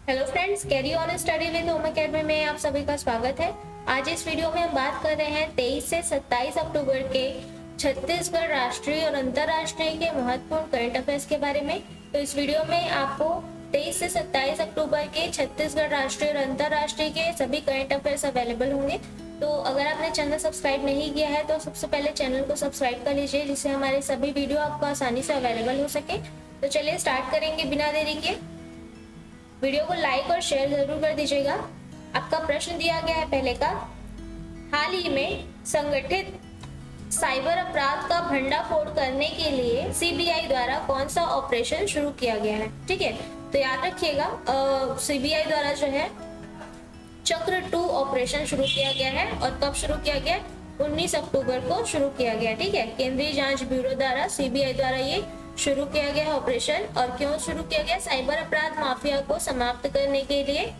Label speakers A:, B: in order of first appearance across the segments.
A: Hello friends, carry on study with home academy में आप सभी का स्वागत है। आज इस वीडियो में हम बात कर रहे हैं 23 से 27 अक्टूबर के छत्तीसगढ़ राष्ट्रीय और अंतर्राष्ट्रीय के महत्वपूर्ण करंट अफेयर्स के बारे में। तो इस वीडियो में आपको 23 से 27 अक्टूबर के छत्तीसगढ़ राष्ट्रीय और अंतर्राष्ट्रीय के सभी करंट अफेयर्स अवेलेबल होंगे। तो अगर आपने चैनल सब्सक्राइब नहीं किया है तो सबसे पहले चैनल को सब्सक्राइब कर लीजिए, जिससे हमारे सभी वीडियो आपको आसानी से अवेलेबल हो सके। तो चलिए स्टार्ट करेंगे बिना देरी के। वीडियो को लाइक और शेयर जरूर कर दीजिएगा। आपका प्रश्न दिया गया है पहले का, हाल ही में संगठित साइबर अपराध का भंडाफोड़ करने के लिए सीबीआई द्वारा कौन सा ऑपरेशन शुरू किया गया है। ठीक है, तो याद रखिएगा सीबीआई द्वारा जो है चक्र 2 ऑपरेशन शुरू किया गया है। और कब शुरू किया गया? 19 अक्टूबर को शुरू किया गया। ठीक है, केंद्रीय जांच ब्यूरो द्वारा सीबीआई द्वारा ये शुरू किया गया ऑपरेशन। और क्यों शुरू किया गया? साइबर अपराध माफिया को समाप्त करने के लिए।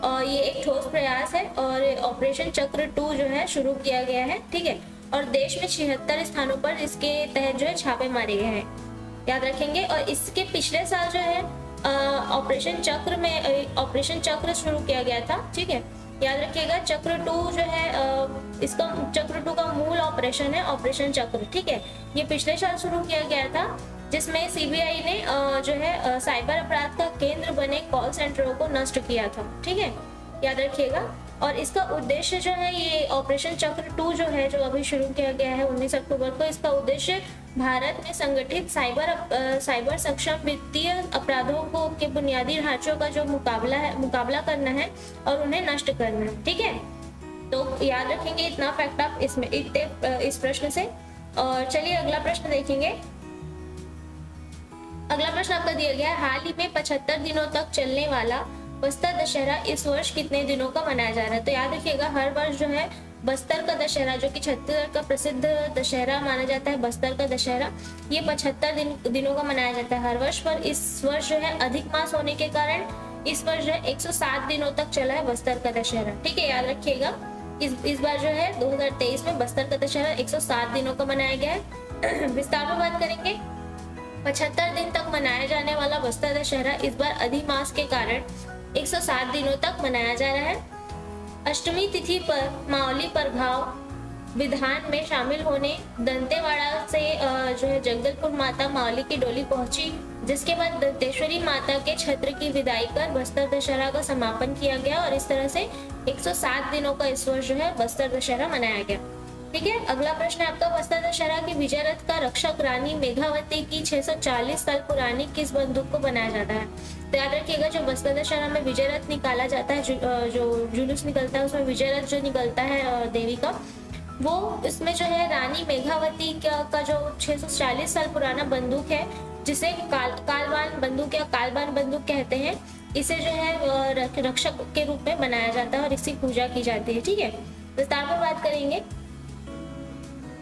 A: और ये एक ठोस प्रयास है और ऑपरेशन चक्र 2 जो है शुरू किया गया है। ठीक है, और देश में 76 स्थानों पर इसके तहत जो है छापे मारे गए हैं, याद रखेंगे। और इसके पिछले साल जो है ऑपरेशन चक्र शुरू किया गया था। ठीक है, याद रखिएगा चक्र 2 जो है इसका चक्र 2 का मूल ऑपरेशन है ऑपरेशन चक्र। ठीक है, ये पिछले साल शुरू किया गया था, जिसमें सीबीआई ने जो है साइबर अपराध का केंद्र बने कॉल सेंटरों को नष्ट किया था। ठीक है, याद रखिएगा। और इसका उद्देश्य जो है ये ऑपरेशन चक्र 2 जो है जो अभी शुरू किया गया है 19 अक्टूबर को, इसका उद्देश्य भारत में संगठित साइबर सक्षम वित्तीय अपराधों को के बुनियादी ढांचों का जो मुकाबला करना है और उन्हें नष्ट करना है। ठीक है, तो याद रखेंगे इतना फैक्ट आप इसमें इस प्रश्न से। और चलिए अगला प्रश्न देखेंगे। अगला प्रश्न आपका दिया गया है, हाल ही में 75 दिनों तक चलने वाला बस्तर दशहरा इस वर्ष कितने दिनों का मनाया जा रहा है। तो याद रखिएगा हर वर्ष जो है बस्तर का दशहरा, जो कि छत्तीसगढ़ का प्रसिद्ध दशहरा माना जाता है, बस्तर का दशहरा, ये 75 दिनों का मनाया जाता है हर वर्ष। पर इस वर्ष जो है अधिक मास होने के कारण इस वर्ष जो है 107 दिनों तक चला है बस्तर का दशहरा। ठीक है, याद रखिएगा इस बार जो है 2023 में बस्तर का दशहरा 107 दिनों का मनाया गया है। विस्तार में बात करेंगे। 75 दिन तक मनाया जाने वाला बस्तर दशहरा इस बार अधिमास के कारण 107 दिनों तक मनाया जा रहा है। अष्टमी तिथि पर मावली परघाव विधान में शामिल होने दंतेवाड़ा से जो है जगदलपुर माता मावली की डोली पहुंची, जिसके बाद दंतेश्वरी माता के छत्र की विदाई कर बस्तर दशहरा का समापन किया गया। और इस तरह से 107 दिनों का इस वर्ष जो है बस्तर दशहरा मनाया गया। ठीक है, अगला प्रश्न है आपका, बस्तर दशहरा के विजय रथ का रक्षक रानी मेघावती की 640 साल पुरानी किस बंदूक को बनाया जाता है। तो याद रखिएगा जो बस्तर दशहरा में विजय रथ निकाला जाता है, जो जुलूस निकलता है उसमें विजय रथ जो निकलता है देवी का, वो इसमें जो है रानी मेघावती का जो 640 साल पुराना बंदूक है, जिसे कालबान बंदूक या कालबान बंदूक कहते हैं, इसे जो है रक्षक के रूप में बनाया जाता है और इसकी पूजा की जाती है। ठीक है, विस्तार पर बात करेंगे।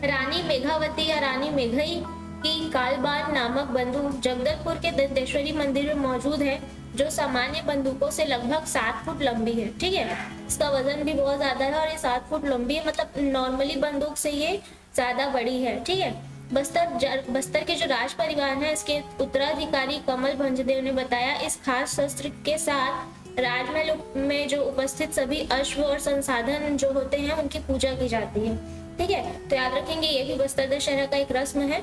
A: रानी मेघावती या रानी मेघई की कालबान नामक बंदूक जगदलपुर के दंतेश्वरी मंदिर में मौजूद है, जो सामान्य बंदूकों से लगभग 7 फुट लंबी है। ठीक है, इसका वजन भी बहुत ज्यादा है और ये 7 फुट लंबी है, मतलब नॉर्मली बंदूक से ये ज्यादा बड़ी है। ठीक है, बस्तर के जो राज परिवार है, इसके उत्तराधिकारी कमल भंजदेव ने बताया, इस खास शस्त्र के साथ राजमहल में जो उपस्थित सभी अश्व और संसाधन जो होते हैं उनकी पूजा की जाती है। ठीक है, तो याद रखेंगे ये भी बस्तर दशहरा का एक रस्म है।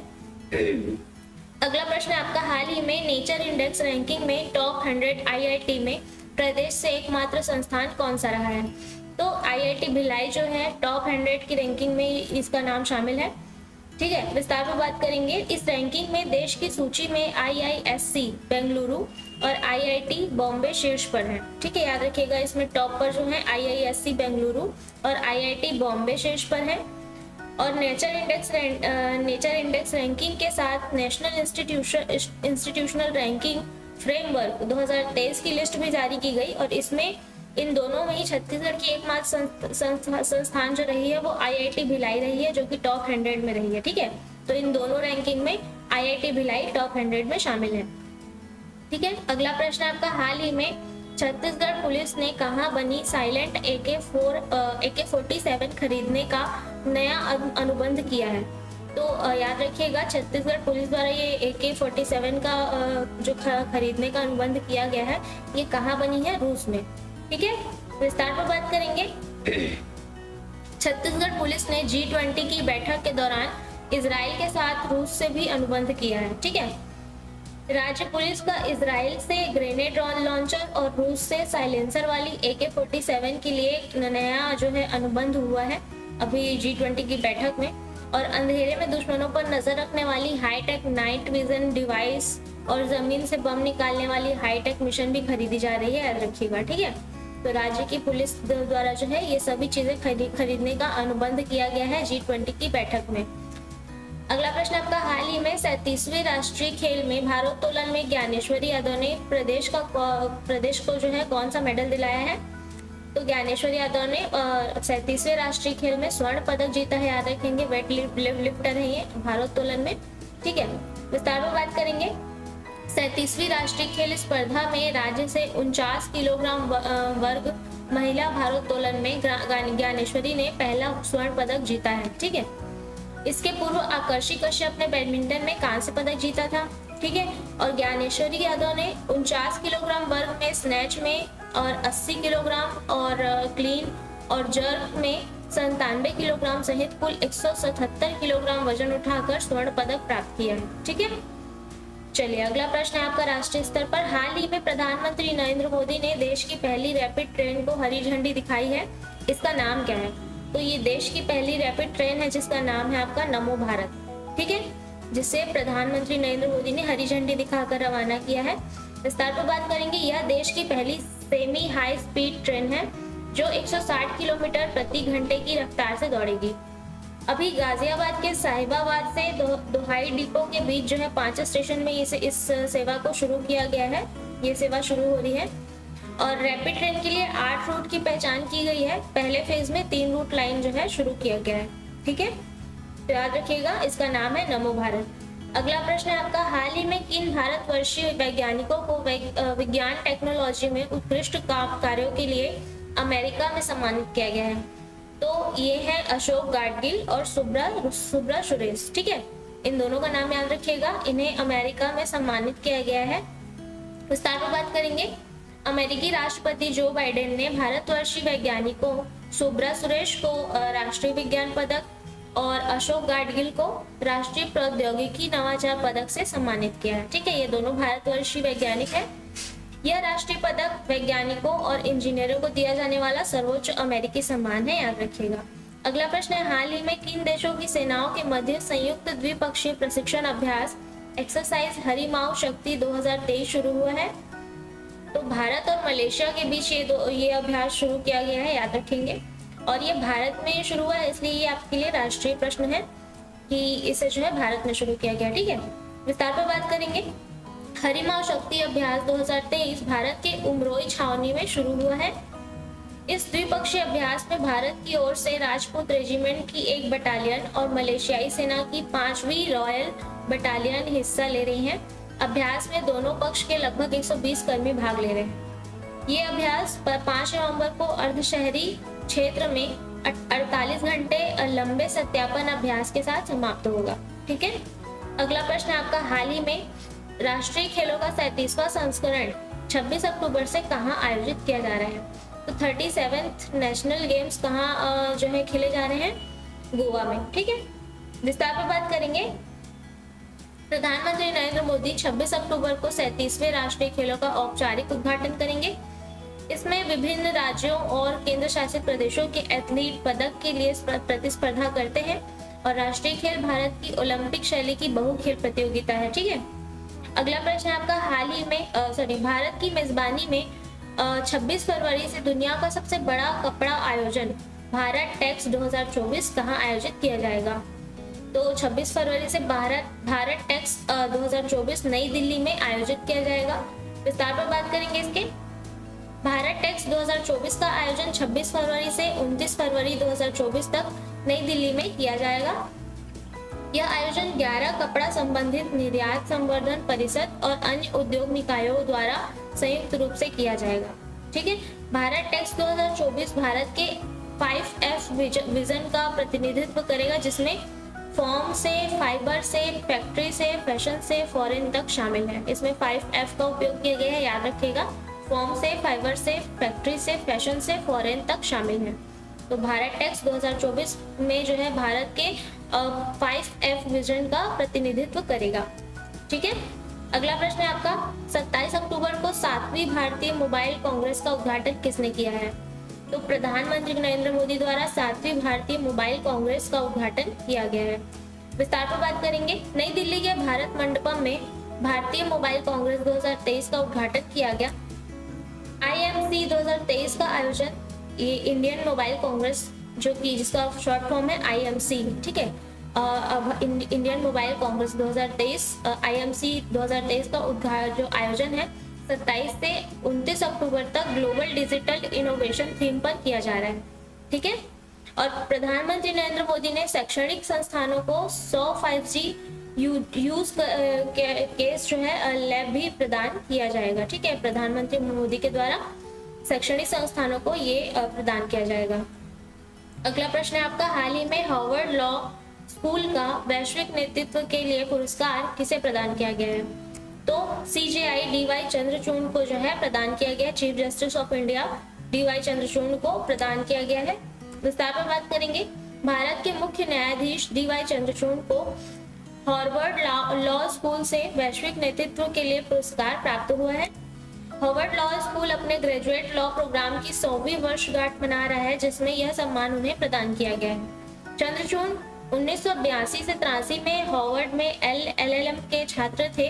A: अगला प्रश्न है आपका, हाल ही में नेचर इंडेक्स रैंकिंग में टॉप 100 आईआईटी में प्रदेश से एकमात्र संस्थान कौन सा रहा है। तो आईआईटी भिलाई जो है टॉप 100 की रैंकिंग में इसका नाम शामिल है। ठीक है, विस्तार में बात करेंगे। इस रैंकिंग में देश की सूची में आईआईएससी बेंगलुरु और आईआईटी बॉम्बे शीर्ष पर है। ठीक है, याद रखिएगा इसमें टॉप पर जो है आईआईएससी बेंगलुरु और आईआईटी बॉम्बे शीर्ष पर है। और नेचर इंडेक्स रैंकिंग के साथ नेशनल इंस्टीट्यूशनल रैंकिंग फ्रेमवर्क 2023 की लिस्ट भी जारी की गई, और इसमें इन दोनों में ही छत्तीसगढ़ की एकमात्र संस्थान जो रही है वो आईआईटी भिलाई रही है, जो कि टॉप 100 में रही है। ठीक है, तो इन दोनों रैंकिंग में आईआईटी भिलाई टॉप 100 में शामिल है। ठीक है, अगला प्रश्न आपका, हाल ही में छत्तीसगढ़ पुलिस ने कहां बनी साइलेंट AK-47 खरीदने का नया अनुबंध किया है। तो याद रखिएगा छत्तीसगढ़ पुलिस द्वारा ये AK-47 का जो खरीदने का अनुबंध किया गया है, ये कहाँ बनी है? रूस में। ठीक है, विस्तार पर बात करेंगे। छत्तीसगढ़ पुलिस ने G20 की बैठक के दौरान इजराइल के साथ रूस से भी अनुबंध किया है। ठीक है, राज्य पुलिस का इजराइल से ग्रेनेड लॉन्चर और रूस से साइलेंसर वाली AK-47 के लिए नया जो है अनुबंध हुआ है अभी G20 की बैठक में। और अंधेरे में दुश्मनों पर नजर रखने वाली हाईटेक नाइट विजन डिवाइस और जमीन से बम निकालने वाली हाईटेक मिशन भी खरीदी जा रही है, याद रखिएगा। ठीक है, तो राज्य की पुलिस द्वारा जो है ये सभी चीजें खरीदने का अनुबंध किया गया है G20 की बैठक में। अगला प्रश्न आपका, हाल ही में 37वें राष्ट्रीय खेल में भारोत्तोलन में ज्ञानेश्वरी यादव ने प्रदेश को जो है कौन सा मेडल दिलाया है? तो ज्ञानेश्वरी यादव ने 37वें राष्ट्रीय खेल में स्वर्ण पदक जीता है, याद रखेंगे। वेट लिफ्टर है ये भारोत्तोलन में। ठीक है, विस्तार में बात करेंगे। 37वीं राष्ट्रीय खेल स्पर्धा में राज्य से 49 किलोग्राम वर्ग महिला भारोत्तोलन में ज्ञानेश्वरी ने पहला स्वर्ण पदक जीता है। ठीक है, इसके पूर्व आकर्षि कश्यप ने बैडमिंटन में कांस्य पदक जीता था। ठीक है, और ज्ञानेश्वरी यादव ने 49 किलोग्राम वर्ग में स्नैच में और 80 किलोग्राम और क्लीन और जर्क में 97 किलोग्राम सहित कुल 177 किलोग्राम वजन उठाकर स्वर्ण पदक प्राप्त किया है। ठीक है, चलिए अगला प्रश्न है आपका राष्ट्रीय स्तर पर। हाल ही में प्रधानमंत्री नरेंद्र मोदी ने देश की पहली रैपिड ट्रेन को हरी झंडी दिखाई है, इसका नाम क्या है? तो ये देश की पहली रैपिड ट्रेन है जिसका नाम है आपका नमो भारत। ठीक है, जिसे प्रधानमंत्री नरेंद्र मोदी ने हरी झंडी दिखाकर रवाना किया है। विस्तार पर बात करेंगे। यह देश की पहली सेमी हाई स्पीड ट्रेन है जो 160 किलोमीटर प्रति घंटे की रफ्तार से दौड़ेगी। अभी गाजियाबाद के साहिबाबाद से दोहाई डिपो के बीच जो है 5 स्टेशन में इस सेवा को शुरू किया गया है। ये सेवा शुरू हो रही है और रैपिड ट्रेन के लिए 8 रूट की पहचान की गई है। पहले फेज में 3 रूट लाइन जो है शुरू किया गया है। ठीक है, तो याद रखिएगा इसका नाम है नमो भारत। अगला प्रश्न है आपका, हाल ही में किन भारतवर्षीय वैज्ञानिकों को विज्ञान टेक्नोलॉजी में उत्कृष्ट कार्यों के लिए अमेरिका में सम्मानित किया गया है? तो ये है अशोक गाडगिल और सुब्रा सुरेश। ठीक है, इन दोनों का नाम याद रखिएगा। इन्हें अमेरिका में सम्मानित किया गया है। विस्तार में बात करेंगे। अमेरिकी राष्ट्रपति जो बाइडेन ने भारतवर्षीय वैज्ञानिकों सुब्रा सुरेश को राष्ट्रीय विज्ञान पदक और अशोक गाडगिल को राष्ट्रीय प्रौद्योगिकी नवाचार पदक से सम्मानित किया है। ठीक है, ये दोनों भारतवर्षीय वैज्ञानिक हैं। यह राष्ट्रीय पदक वैज्ञानिकों और इंजीनियरों को दिया जाने वाला सर्वोच्च अमेरिकी सम्मान है, याद रखिएगा। अगला प्रश्न है, हाल ही में किन देशों की सेनाओं के मध्य संयुक्त द्विपक्षीय प्रशिक्षण अभ्यास एक्सरसाइज हरिमाऊ शक्ति 2023 शुरू हुआ है? तो भारत और मलेशिया के बीच ये अभ्यास शुरू किया गया है, याद रखेंगे। और ये भारत में शुरू हुआ है, इसलिए ये आपके लिए राष्ट्रीय प्रश्न है कि इसे जो है भारत में शुरू किया गया। ठीक है, विस्तार पर बात करेंगे। हरिमाऊ शक्ति अभ्यास 2023 भारत के उमरोई छावनी में शुरू हुआ है। इस द्विपक्षीय अभ्यास में भारत की ओर से राजपूत रेजिमेंट की 1 बटालियन और मलेशियाई सेना की 5वीं रॉयल बटालियन हिस्सा ले रही हैं। अभ्यास में दोनों पक्ष के लगभग 120 कर्मी भाग ले रहे हैं। ये अभ्यास 5 नवंबर को अर्धशहरी क्षेत्र में 48 घंटे लंबे सत्यापन अभ्यास के साथ समाप्त होगा। ठीक है, अगला प्रश्न है आपका, हाल ही में राष्ट्रीय खेलों का 37वां संस्करण 26 अक्टूबर से कहां आयोजित किया जा रहा है? तो 37th नेशनल गेम्स कहां जो है खेले जा रहे हैं? गोवा में। ठीक है, विस्तार पर बात करेंगे। प्रधानमंत्री नरेंद्र मोदी 26 अक्टूबर को 37वें राष्ट्रीय खेलों का औपचारिक उद्घाटन करेंगे। इसमें विभिन्न राज्यों और केंद्र शासित प्रदेशों के एथलीट पदक के लिए प्रतिस्पर्धा करते हैं और राष्ट्रीय खेल भारत की ओलंपिक शैली की बहु खेल प्रतियोगिता है। ठीक है, अगला प्रश्न आपका, हाल ही में भारत की मेजबानी में 26 फरवरी से दुनिया का सबसे बड़ा कपड़ा आयोजन भारत टेक्स 2024 कहां आयोजित किया जाएगा? तो 26 फरवरी से भारत टेक्स 2024 नई दिल्ली में आयोजित किया जाएगा। विस्तार पर बात करेंगे इसके। भारत टेक्स 2024 का आयोजन 26 फरवरी से 29 फरवरी 2024 तक नई दिल्ली में किया जाएगा। यह आयोजन 11 कपड़ा संबंधित निर्यात संवर्धन परिषद और अन्य उद्योग निकायों द्वारा संयुक्त रूप से किया जाएगा। ठीक है, भारत टेक्स 2024 भारत के 5F विजन का प्रतिनिधित्व करेगा, जिसमें फॉर्म से, फाइबर से, फैक्ट्री से, फैशन से, फॉरेन तक शामिल है। इसमें 5F का उपयोग किया गया है, याद रखिएगा। फॉर्म से, फाइबर से, फैक्ट्री से, फैशन से, फॉरेन तक शामिल है। तो भारत टैक्स 2024 में जो है भारत के 5F विजन का प्रतिनिधित्व करेगा। ठीक है, अगला प्रश्न है आपका, 27 अक्टूबर को 7वीं भारतीय मोबाइल कांग्रेस का उद्घाटन किसने किया है? तो प्रधानमंत्री नरेंद्र मोदी द्वारा 7वीं भारतीय मोबाइल कांग्रेस का उद्घाटन किया गया है। विस्तार पर बात करेंगे। नई दिल्ली के भारत मंडपम में भारतीय मोबाइल कांग्रेस 2023 का उद्घाटन किया गया। IMC 2023 का आयोजन, ये इंडियन मोबाइल कांग्रेस जो कि जिसका शॉर्ट फॉर्म है IMC, ठीक है। अब इंडियन मोबाइल कांग्रेस 2023 IMC 2023 का जो आयोजन है 27 से 29 अक्टूबर तक ग्लोबल डिजिटल इनोवेशन थीम पर किया जा रहा है। ठीक है, और प्रधानमंत्री नरेंद्र मोदी ने शैक्षणिक संस्थानों को 100 5G यूज केस जो है लैब भी प्रदान किया जाएगा। ठीक है, प्रधानमंत्री मोदी के द्वारा शैक्षणिक संस्थानों को ये प्रदान किया जाएगा। अगला प्रश्न है आपका, हाल ही में हार्वर्ड लॉ स्कूल का वैश्विक नेतृत्व के लिए पुरस्कार किसे प्रदान किया गया है? तो CJI DY चंद्रचूड़ को जो है प्रदान किया गया, chief justice of India DY Chandrachud को प्रदान किया गया है। विस्तार पर बात करेंगे। भारत के मुख्य न्यायाधीश DY चंद्रचूड़ को हार्वर्ड लॉ स्कूल से वैश्विक नेतृत्व के लिए पुरस्कार प्राप्त हुआ है। हार्वर्ड लॉ स्कूल अपने ग्रेजुएट लॉ प्रोग्राम की 100वीं वर्षगांठ मना रहा है, जिसमें यह सम्मान उन्हें प्रदान किया गया है। चंद्रचूड़ 1982 से 83 में हार्वर्ड में LLM के छात्र थे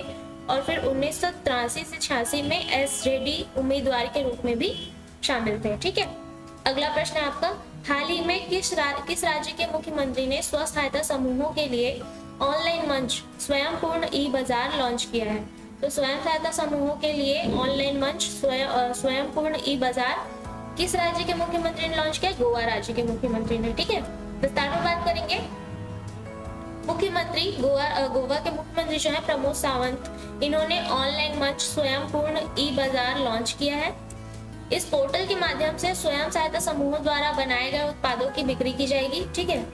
A: और फिर 1983 से 86 में SJD उम्मीदवार के रूप में भी शामिल थे। ठीक है, अगला प्रश्न है आपका, हाल ही में किस राज्य के मुख्यमंत्री ने स्व सहायता समूहों के लिए ऑनलाइन मंच स्वयं पूर्ण ई बाजार लॉन्च किया है? तो स्वयं सहायता समूहों के लिए ऑनलाइन मंच स्वयं पूर्ण ई बाजार किस राज्य के मुख्यमंत्री ने लॉन्च किया? गोवा राज्य के मुख्यमंत्री ने। ठीक है, विस्तार में बात करेंगे। मुख्यमंत्री गोवा के मुख्यमंत्री जो है प्रमोद सावंत, इन्होंने ऑनलाइन मंच स्वयं पूर्ण ई बाजार लॉन्च किया है। इस पोर्टल के माध्यम से स्वयं सहायता समूहों द्वारा बनाए गए उत्पादों की बिक्री की जाएगी। ठीक है,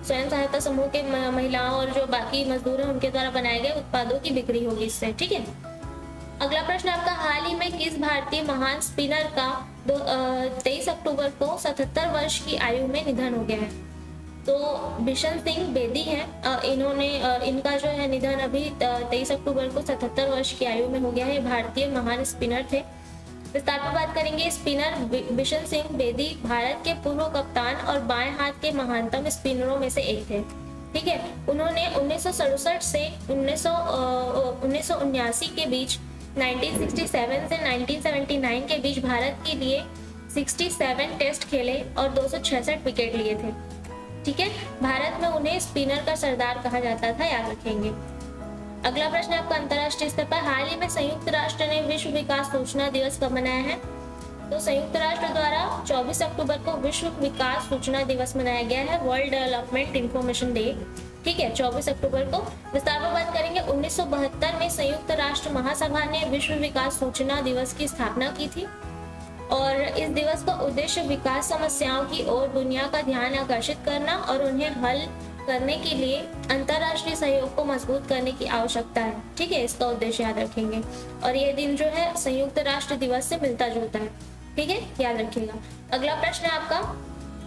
A: स्वयं सहायता समूह के महिलाओं और जो बाकी मजदूर हैं उनके द्वारा बनाए गए उत्पादों की बिक्री होगी इससे। ठीक है, अगला प्रश्न आपका, हाल ही में किस भारतीय महान स्पिनर का 23 अक्टूबर को 77 वर्ष की आयु में निधन हो गया है? तो बिशन सिंह बेदी हैं, इनका जो है निधन अभी 23 अक्टूबर को 77 वर्ष की आयु में हो गया है। भारतीय महान स्पिनर थे। विस्तार पर बात करेंगे। स्पिनर बिशन सिंह बेदी भारत के पूर्व कप्तान और बाएं हाथ के महानतम स्पिनरों में से एक थे। ठीक है, उन्होंने 1967 से 1979 के बीच, 1967 से 1979 के बीच भारत के लिए 67 टेस्ट खेले और 266 विकेट लिए थे। ठीक है, भारत में उन्हें स्पिनर का सरदार कहा जाता था, याद रखेंगे। अगला प्रश्न आपका, अंतरराष्ट्रीय स्तर पर हाल ही में संयुक्त राष्ट्र ने विश्व विकास सूचना दिवस कब मनाया है? तो संयुक्त राष्ट्र द्वारा 24 अक्टूबर को विश्व विकास सूचना दिवस मनाया गया है, वर्ल्ड डेवलपमेंट इंफॉर्मेशन डे। ठीक है, 24 अक्टूबर को। विस्तार में बात करेंगे। 1972 में संयुक्त राष्ट्र महासभा ने विश्व विकास सूचना दिवस की स्थापना की थी और इस दिवस का उद्देश्य विकास समस्याओं की ओर दुनिया का ध्यान आकर्षित करना और उन्हें हल करने के लिए अंतरराष्ट्रीय सहयोग को मजबूत करने की आवश्यकता है। ठीक है, इसका उद्देश्य याद रखेंगे और ये दिन जो है संयुक्त राष्ट्र दिवस से मिलता जुलता है। ठीक है, याद रखिएगा। अगला प्रश्न है आपका,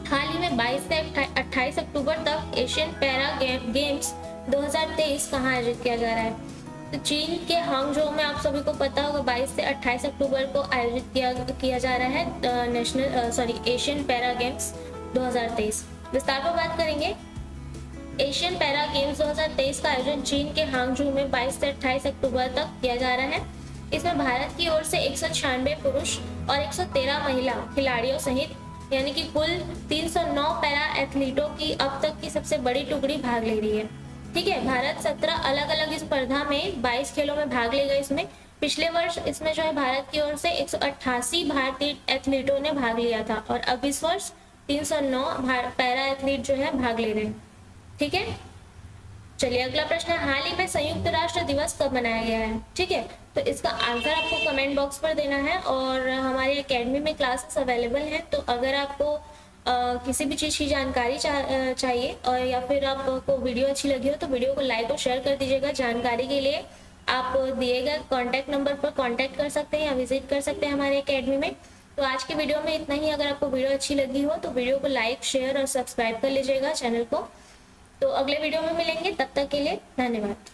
A: हाल ही में 22 से 28 अक्टूबर तक एशियन पैरा गेम्स 2023 कहाँ आयोजित किया जा रहा है? तो चीन के हांगझो में, आप सभी को पता होगा, 22 से 28 अक्टूबर को आयोजित किया जा रहा है एशियन पैरा गेम्स 2023। विस्तार पर बात करेंगे। एशियन पैरा गेम्स 2023 का आयोजन चीन के हांगझो में 22 से 28 अक्टूबर तक किया जा रहा है। इसमें भारत की ओर से 196 पुरुष और 113 महिला खिलाड़ियों सहित यानी कि कुल 309 पैरा एथलीटों की अब तक की सबसे बड़ी टुकड़ी भाग ले रही है। ठीक है, भारत 17 अलग अलग स्पर्धा में 22 खेलों में भाग लेगा। इसमें पिछले वर्ष इसमें जो है भारत की ओर से 188 भारतीय एथलीटों ने भाग लिया था और अब इस वर्ष 309 पैरा एथलीट जो है भाग ले रहे हैं। ठीक है, चलिए अगला प्रश्न है, हाल ही में संयुक्त राष्ट्र दिवस कब मनाया गया है? ठीक है, तो इसका आंसर आपको कमेंट बॉक्स पर देना है और हमारी एकेडमी में क्लासेस अवेलेबल हैं, तो अगर आपको किसी भी चीज़ की जानकारी चाहिए और या फिर आपको वीडियो अच्छी लगी हो तो वीडियो को लाइक और शेयर कर दीजिएगा। जानकारी के लिए आप दिए गए कॉन्टैक्ट नंबर पर कॉन्टैक्ट कर सकते हैं या विजिट कर सकते हैं हमारे अकेडमी में। तो आज की वीडियो में इतना ही। अगर आपको वीडियो अच्छी लगी हो तो वीडियो को लाइक शेयर और सब्सक्राइब कर लीजिएगा चैनल को। तो अगले वीडियो में मिलेंगे, तब तक के लिए धन्यवाद।